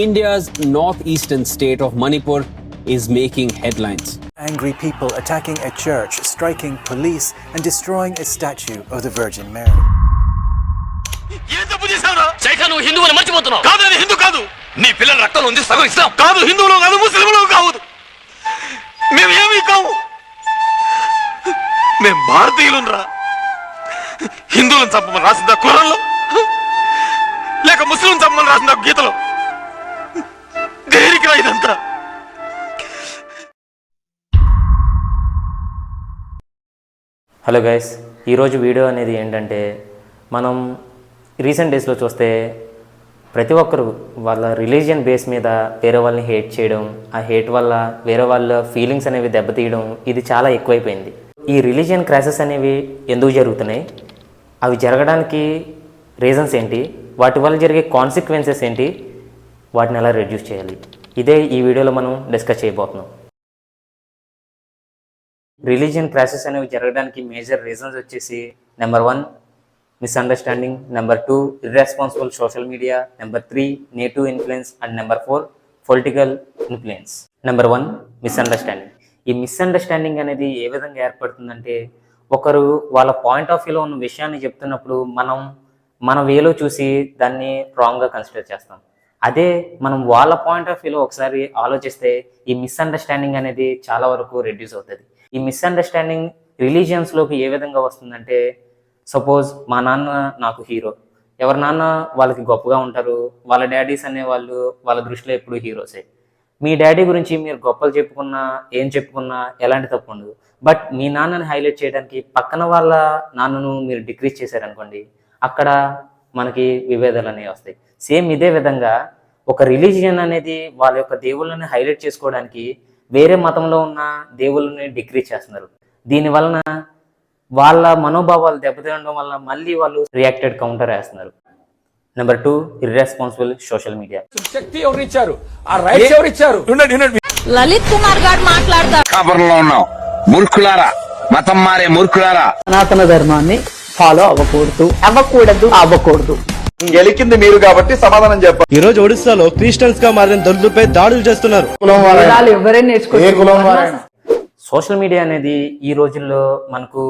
India's northeastern state of Manipur is making headlines. Angry people attacking a church, striking police and destroying a statue of the Virgin Mary. ఏం తప్పు చేశావురా? శైఖా నువ్వు హిందువుని మర్చిపోతున్నావు. కాదు నేను హిందూ కాదు. నీ పిల్లల రక్తంలో ఉంది సగం ఇస్లాం. కాదు హిందువులు కాదు ముస్లింలు కాదు. మేము ఏమీ కావు. మేము భారతీయులురా. హిందువులను చంపమని రాసిందా ఖురాన్లో? లేక ముస్లిం చంపమని రాసిందా గీతలో? దేనికిరా ఇదంతా? హలో గైస్, ఈరోజు వీడియో అనేది ఏంటంటే మనం రీసెంట్ డేస్లో చూస్తే ప్రతి ఒక్కరు వాళ్ళ రిలీజియన్ బేస్ మీద వేరే వాళ్ళని హేట్ చేయడం, ఆ హేట్ వల్ల వేరే వాళ్ళ ఫీలింగ్స్ అనేవి దెబ్బతీయడం ఇది చాలా ఎక్కువైపోయింది. ఈ రిలీజియన్ క్రైసిస్ అనేవి ఎందుకు జరుగుతున్నాయి, అవి జరగడానికి రీజన్స్ ఏంటి, వాటి వల్ల జరిగే కాన్సిక్వెన్సెస్ ఏంటి, వాటిని ఎలా రెడ్యూస్ చేయాలి, ఇదే ఈ వీడియోలో మనం డిస్కస్ చేయబోతున్నాం. రిలీజియన్ క్రైసిస్ అనేవి జరగడానికి మేజర్ రీజన్స్ వచ్చేసి number 1 misunderstanding, number 2 irresponsible social media, number 3 native influence and number 4 political influence. Number 1 misunderstanding. ఈ మిస్అండర్స్టాండింగ్ అనేది ఏ విధంగా ఏర్పడుతుందంటే ఒకరు వాళ్ళ పాయింట్ ఆఫ్ వ్యూలో ఉన్న విషయాన్ని చెప్తున్నప్పుడు మన వేలో చూసి దాన్ని రాంగ్గా కన్సిడర్ చేస్తాం. అదే మనం వాళ్ళ పాయింట్ ఆఫ్ వ్యూలో ఒకసారి ఆలోచిస్తే ఈ మిస్అండర్స్టాండింగ్ అనేది చాలా వరకు రెడ్యూస్ అవుతుంది. ఈ మిస్అండర్స్టాండింగ్ రిలీజియన్స్లోకి ఏ విధంగా వస్తుందంటే సపోజ్ మా నాన్న నాకు హీరో, ఎవరి నాన్న వాళ్ళకి గొప్పగా ఉంటారు, వాళ్ళ డాడీస్ అనేవాళ్ళు వాళ్ళ దృష్టిలో ఎప్పుడు హీరోసే. మీ డాడీ గురించి మీరు గొప్పలు చెప్పుకున్నా ఏం చెప్పుకున్నా ఎలాంటి తప్పు ఉండదు. బట్ మీ నాన్నని హైలైట్ చేయడానికి పక్కన వాళ్ళ నాన్నను మీరు డిక్రీజ్ చేశారనుకోండి, అక్కడ మనకి విభేదాలు అనేవి వస్తాయి. సేమ్ ఇదే విధంగా ఒక రిలీజియన్ అనేది వాళ్ళ యొక్క దేవుళ్ళని హైలైట్ చేసుకోవడానికి వేరే మతంలో ఉన్న దేవుళ్ళని డిక్రీజ్ చేస్తున్నారు. దీనివలన వాళ్ళ మనోభావాలు దెబ్బతినడం వల్ల మళ్ళీ వాళ్ళు రియాక్టెడ్ కౌంటర్ వేస్తున్నారు. Number 2 irresponsible social media. శక్తి ఎవరిచ్చారు, ఆ రైట్స్ ఎవరిచ్చారు? లలిత్ కుమార్ గారు మాట్లాడతారు. కాపురంలో ఉన్నాం మూర్ఖులారా, మతం మారే మూర్ఖులారా. సనాతన ధర్మాన్ని ఫాలో అవ్వకూడదు. గెలికింది మీరు కాబట్టి సమాధానం చెప్పాలి. ఈ రోజు ఒడిశాలో క్రిస్టియన్స్ గా మారిన దళితులపై దాడులు చేస్తున్నారు. సోషల్ మీడియా అనేది ఈ రోజుల్లో మనకు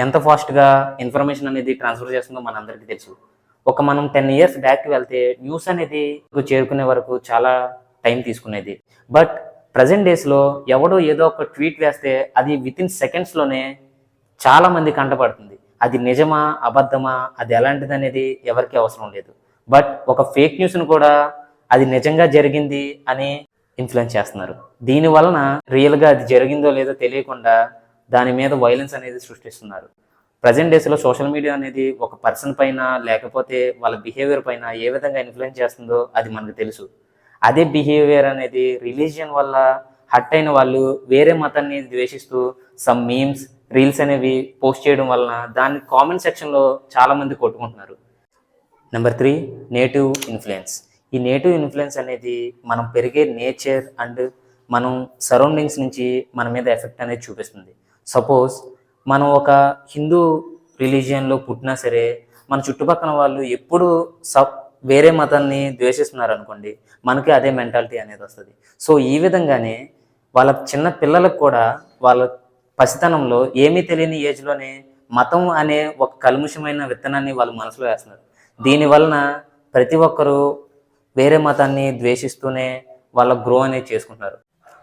ఎంత ఫాస్ట్గా ఇన్ఫర్మేషన్ అనేది ట్రాన్స్ఫర్ చేస్తుందో మనందరికీ తెలుసు. మనం 10 years బ్యాక్కి వెళ్తే న్యూస్ అనేది చేరుకునే వరకు చాలా టైం తీసుకునేది. బట్ ప్రజెంట్ డేస్లో ఎవడో ఏదో ఒక ట్వీట్ వేస్తే అది వితిన్ సెకండ్స్లోనే చాలా మంది కంటపడుతుంది. అది నిజమా అబద్ధమా అది ఎలాంటిది అనేది ఎవరికి అవసరం లేదు. బట్ ఒక ఫేక్ న్యూస్ను కూడా అది నిజంగా జరిగింది అని ఇన్ఫ్లుయెన్స్ చేస్తున్నారు. దీని వలన రియల్గా అది జరిగిందో లేదో తెలియకుండా దాని మీద వైలెన్స్ అనేది సృష్టిస్తున్నారు. ప్రజెంట్ డేస్లో సోషల్ మీడియా అనేది ఒక పర్సన్ పైన లేకపోతే వాళ్ళ బిహేవియర్ పైన ఏ విధంగా ఇన్ఫ్లుయెన్స్ చేస్తుందో అది మనకు తెలుసు. అదే బిహేవియర్ అనేది రిలీజియన్ వల్ల హర్ట్ అయిన వాళ్ళు వేరే మతాన్ని ద్వేషిస్తూ సమ్ మీమ్స్ రీల్స్ అనేవి పోస్ట్ చేయడం వలన దాన్ని కామెంట్ సెక్షన్లో చాలామంది కొట్టుకుంటున్నారు. Number 3 native influence. ఈ నేటివ్ ఇన్ఫ్లుయెన్స్ అనేది మనం పెరిగే నేచర్ అండ్ మనం సరౌండింగ్స్ నుంచి మన మీద ఎఫెక్ట్ అనేది చూపిస్తుంది. సపోజ్ మనం ఒక హిందూ రిలీజియన్లో పుట్టినా సరే మన చుట్టుపక్కల వాళ్ళు ఎప్పుడు వేరే మతాన్ని ద్వేషిస్తున్నారు అనుకోండి, మనకి అదే మెంటాలిటీ అనేది వస్తుంది. సో ఈ విధంగానే వాళ్ళ చిన్న పిల్లలకు కూడా వాళ్ళ పసితనంలో ఏమీ తెలియని ఏజ్లోనే మతం అనే ఒక కల్ముషమైన విత్తనాన్ని వాళ్ళ మనసులో వేస్తున్నారు. దీనివలన ప్రతి ఒక్కరూ వేరే మతాన్ని ద్వేషిస్తూనే వాళ్ళ గ్రో అనేది చేసుకుంటున్నారు.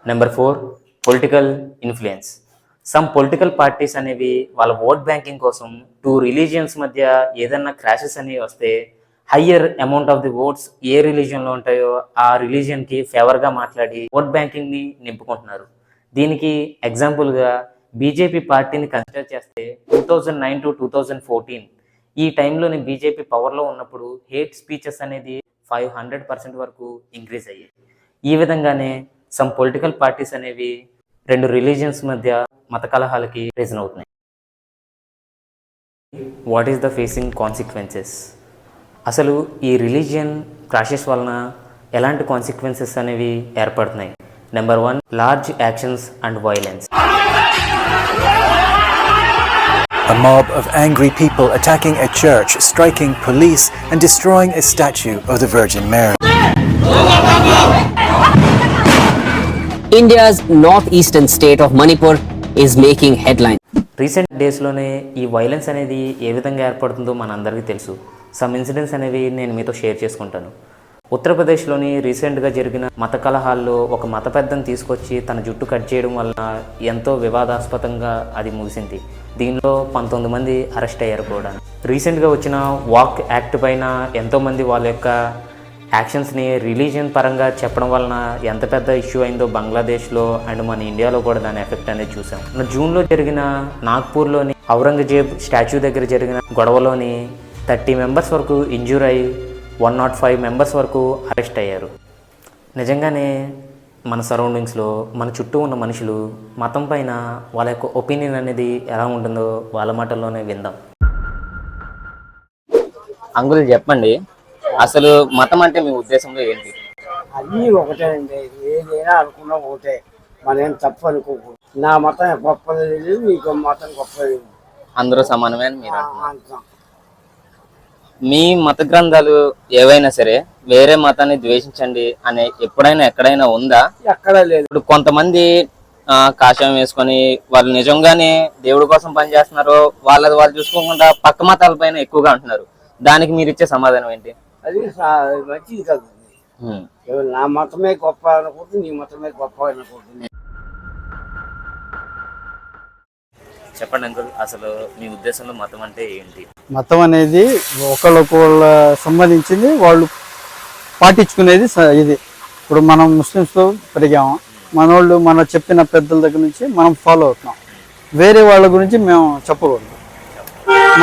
Number 4 political influence. Some political parties అనేవి వాళ్ళ ఓట్ బ్యాంకింగ్ కోసం 2 రిలీజియన్స్ మధ్య ఏదన్నా క్రాషెస్ అనేవి వస్తే higher amount of the votes ఏ రిలీజియన్లో ఉంటాయో ఆ రిలీజియన్కి ఫేవర్గా మాట్లాడి ఓట్ బ్యాంకింగ్ని నింపుకుంటున్నారు. దీనికి ఎగ్జాంపుల్గా బీజేపీ పార్టీని కన్సిడర్ చేస్తే 2009 to 2014 ఈ టైంలోని బీజేపీ పవర్లో ఉన్నప్పుడు హేట్ స్పీచెస్ అనేది 500% వరకు ఇంక్రీజ్ అయ్యాయి. ఈ విధంగానే సమ్ పొలిటికల్ పార్టీస్ అనేవి 2 రిలీజియన్స్ మధ్య మత కలహాలకి రీజన్ అవుతున్నాయి. What is the facing consequences? అసలు ఈ రిలీజియన్ క్రాషెస్ వలన ఎలాంటి కాన్సిక్వెన్సెస్ అనేవి ఏర్పడుతున్నాయి? Number 1 large actions and violence. A mob of angry people attacking a church, striking police and destroying a statue of the Virgin Mary. India's northeastern state of Manipur is making headlines. Recent డేస్లోనే ఈ violence అనేది ఏ విధంగా ఏర్పడుతుందో మనందరికీ తెలుసు. Some incidents అనేవి నేను మీతో share చేసుకుంటాను. ఉత్తరప్రదేశ్లోని రీసెంట్గా జరిగిన మత కలహాల్లో ఒక మత పెద్దను తీసుకొచ్చి తన జుట్టు కట్ చేయడం వలన ఎంతో వివాదాస్పదంగా అది ముగిసింది. దీనిలో 19 మంది అరెస్ట్ అయ్యారు కూడా. రీసెంట్గా వచ్చిన వాక్ యాక్ట్ పైన ఎంతోమంది వాళ్ళ యొక్క యాక్షన్స్ని రిలీజియన్ పరంగా చెప్పడం వలన ఎంత పెద్ద ఇష్యూ అయిందో బంగ్లాదేశ్లో అండ్ మన ఇండియాలో కూడా దాని ఎఫెక్ట్ అనేది చూసాం. జూన్లో జరిగిన నాగ్పూర్లోని ఔరంగజేబ్ స్టాచ్యూ దగ్గర జరిగిన గొడవలోని 30 మెంబర్స్ వరకు ఇంజూర్ అయ్యి 105 మెంబర్స్ వరకు అరెస్ట్ అయ్యారు. నిజంగానే మన సరౌండింగ్స్లో మన చుట్టూ ఉన్న మనుషులు మతం పైన వాళ్ళ యొక్క ఒపీనియన్ అనేది ఎలా ఉంటుందో వాళ్ళ మాటల్లోనే విందాం. అంకుల్ చెప్పండి, అసలు మతం అంటే మీ ఉద్దేశంలో ఏంటి? అన్నీ ఒకటేనండి, ఏదైనా అనుకున్నా ఒకటే, మనం తప్పు అనుకోకూడదు. నా మతం గొప్పది లేదు, మీకు మతం గొప్పది లేదు, అందరూ సమానమే అని మీరు అంటున్నారు. మీ మత గ్రంథాలు ఏవైనా సరే వేరే మతాన్ని ద్వేషించండి అనే ఎప్పుడైనా ఎక్కడైనా ఉందా? ఎక్కడ లేదు. ఇప్పుడు కొంతమంది కాషాయం వేసుకొని వాళ్ళు నిజంగానే దేవుడి కోసం పనిచేస్తున్నారు, వాళ్ళది వాళ్ళు చూసుకోకుండా పక్క మతాల పైన ఎక్కువగా అంటున్నారు. దానికి మీరు ఇచ్చే సమాధానం ఏంటి? అది మంచిది కాదు. నా మతమే గొప్ప అనుకుంటుంది, నీ మతమే గొప్ప అనుకుంటుంది. చెప్పండి అంకుల్, అసలు మీ ఉద్దేశంలో మతం అంటే ఏంటి? మతం అనేది ఒకళ్ళ సంబంధించింది, వాళ్ళు పాటించుకునేది ఇది. ఇప్పుడు మనం ముస్లిమ్స్లో పెరిగాము, మనోళ్ళు మన చెప్పిన పెద్దల దగ్గర నుంచి మనం ఫాలో అవుతున్నాం. వేరే వాళ్ళ గురించి మేము చెప్పకూడదు,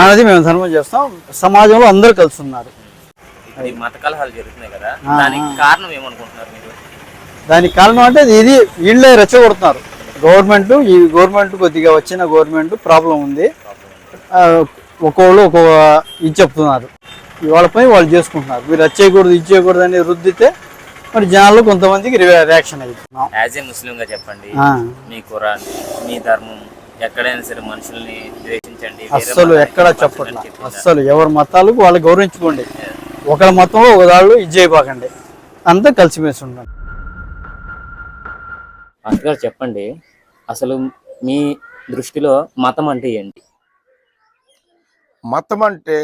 మనది మేము ధర్మం చేస్తాం. సమాజంలో అందరూ కలిసి ఉన్నారు. మత కలహాలు జరుగుతున్నాయి కదా, దానికి కారణం ఏమనుకుంటున్నారు మీరు? దానికి కారణం అంటే ఇది వీళ్ళే రెచ్చగొడుతున్నారు. ఈ గవర్నమెంట్ కొద్దిగా వచ్చిన గవర్నమెంట్ ప్రాబ్లం ఉంది, ఒక్కోళ్ళు ఒక్కో ఇది చెప్తున్నారు, వాళ్ళపై వాళ్ళు చేసుకుంటున్నారు. మీరు వచ్చేయకూడదు ఇచ్చేయకూడదు అని రుద్దితే మరి జనాల్లో కొంతమందికి రియాక్షన్ అవుతున్నాం. యాజ్ ఏ ముస్లింగా చెప్పండి, మీ ఖురాన్, మీ ధర్మం ఎక్కడైనా సరే మనుషుల్ని ద్వేషించండి అస్సలు ఎక్కడ చెప్పట్లా. అస్సలు ఎవరి మతాలకు వాళ్ళు గౌరవించుకోండి, ఒకళ్ళ మతంలో ఒకదాళ్ళు ఇది చేయబాకండి, అంతా కలిసిమెలిసి ఉండండి. అందుగా చెప్పండి, అసలు మీ దృష్టిలో మతం అంటే ఏంటి? మతం అంటే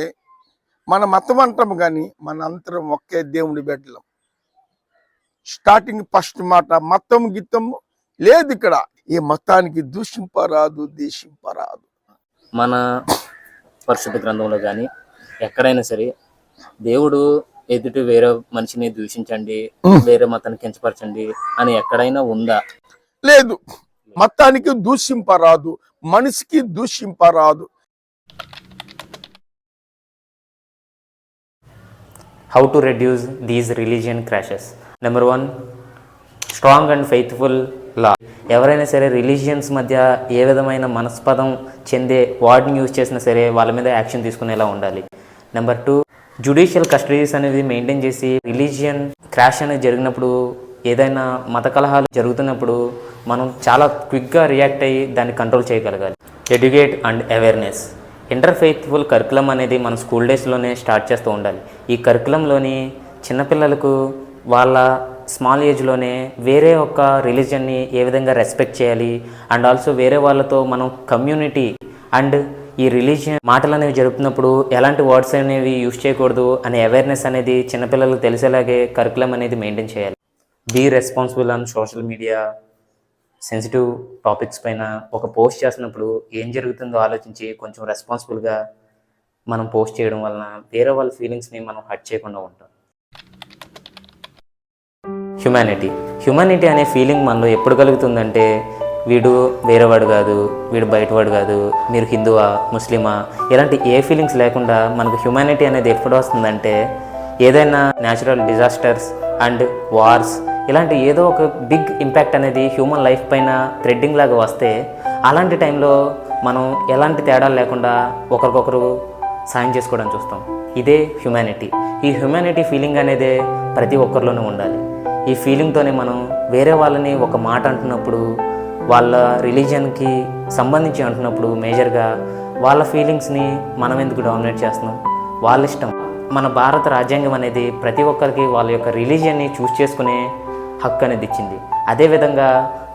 మన మతం అంటాము కానీ మన అంతరం ఒకే దేవుని బిడ్డలం. స్టార్టింగ్ ఫస్ట్ మాట మతం గీతము లేదు ఇక్కడ. ఈ మతానికి దూషింపరాదు, దేశింపరాదు. మన పరిశుద్ధ గ్రంథంలో కానీ ఎక్కడైనా సరే దేవుడు ఎదుటి వేరే మనిషిని దూషించండి, వేరే మతాన్ని కించపరచండి అని ఎక్కడైనా ఉందా? లేదు. మతానికి దూషింపరాదు, మనిషికి దూషింపరాదు. How to reduce these religion crashes? Number 1, strong and faithful law. ఎవరైనా సరే రిలీజియన్స్ మధ్య ఏ విధమైన మనస్పదం చెందే వర్డ్ని యూజ్ చేసినా సరే వాళ్ళ మీద యాక్షన్ తీసుకునేలా ఉండాలి. నెంబర్ 2, జ్యుడిషియల్ కస్టడీస్ అనేది మెయింటైన్ చేసి రిలీజియన్ క్రాష్ అనేది జరిగినప్పుడు, ఏదైనా మత కలహాలు జరుగుతున్నప్పుడు మనం చాలా క్విక్గా రియాక్ట్ అయ్యి దాన్ని కంట్రోల్ చేయగలగాలి. Educate and awareness. Interfaithful curriculum అనేది మన స్కూల్ డేస్లోనే స్టార్ట్ చేస్తూ ఉండాలి. ఈ కరికులంలోని చిన్నపిల్లలకు వాళ్ళ స్మాల్ ఏజ్లోనే వేరే ఒక రిలీజన్ని ఏ విధంగా రెస్పెక్ట్ చేయాలి, అండ్ ఆల్సో వేరే వాళ్ళతో మనం కమ్యూనిటీ అండ్ ఈ రిలీజియన్ మాటలు అనేవి జరుపుతున్నప్పుడు ఎలాంటి వర్డ్స్ అనేవి యూజ్ చేయకూడదు అనే అవేర్నెస్ అనేది చిన్నపిల్లలకు తెలిసేలాగే కరికులం అనేది మెయింటైన్ చేయాలి. Be responsible on social media. Sensitive topics పైన ఒక పోస్ట్ చేసినప్పుడు ఏం జరుగుతుందో ఆలోచించి కొంచెం రెస్పాన్సిబుల్గా మనం పోస్ట్ చేయడం వలన వేరే వాళ్ళ ఫీలింగ్స్ని మనం హర్ట్ చేయకుండా ఉంటాం. హ్యుమానిటీ అనే ఫీలింగ్ మనలో ఎప్పుడు కలుగుతుందంటే, వీడు వేరేవాడు కాదు, వీడు బయటవాడు కాదు, మీరు హిందువా ముస్లిమా ఇలాంటి ఏ ఫీలింగ్స్ లేకుండా మనకు హ్యుమానిటీ అనేది ఎప్పుడు వస్తుందంటే, ఏదైనా న్యాచురల్ డిజాస్టర్స్ అండ్ వార్స్ ఇలాంటి ఏదో ఒక బిగ్ ఇంపాక్ట్ అనేది హ్యూమన్ లైఫ్ పైన థ్రెడ్డింగ్ లాగా వస్తే, అలాంటి టైంలో మనం ఎలాంటి తేడాలు లేకుండా ఒకరికొకరు సాయం చేసుకోవడం చూస్తాం. ఇదే హ్యుమానిటీ. ఈ హ్యుమానిటీ ఫీలింగ్ అనేదే ప్రతి ఒక్కరిలోనూ ఉండాలి. ఈ ఫీలింగ్తోనే మనం వేరే వాళ్ళని ఒక మాట అంటున్నప్పుడు, వాళ్ళ రిలీజియన్కి సంబంధించి అంటున్నప్పుడు మేజర్గా వాళ్ళ ఫీలింగ్స్ని మనం ఎందుకు డామినేట్ చేస్తున్నాం? వాళ్ళ ఇష్టం. మన భారత రాజ్యాంగం అనేది ప్రతి ఒక్కరికి వాళ్ళ యొక్క రిలీజియన్ని చూస్ చేసుకునే హక్కు అనేది ఇచ్చింది. అదేవిధంగా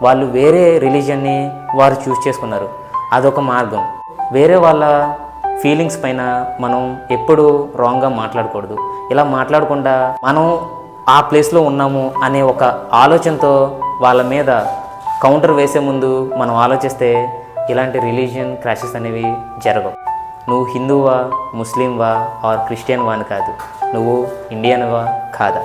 వాళ్ళు వేరే రిలీజియన్ని వారు చూస్ చేసుకున్నారు. అదొక మార్గం. వేరే వాళ్ళ ఫీలింగ్స్ పైన మనం ఎప్పుడూ రాంగ్గా మాట్లాడకూడదు. ఇలా మాట్లాడకుండా మనం ఆ ప్లేస్లో ఉన్నాము అనే ఒక ఆలోచనతో వాళ్ళ మీద కౌంటర్ వేసే ముందు మనం ఆలోచిస్తే ఇలాంటి రిలీజియన్ క్రాషెస్ అనేవి జరగవు. నువ్వు హిందువా, ముస్లింవా ఆర్ క్రిస్టియన్వా అని కాదు, నువ్వు ఇండియన్వా కాదా.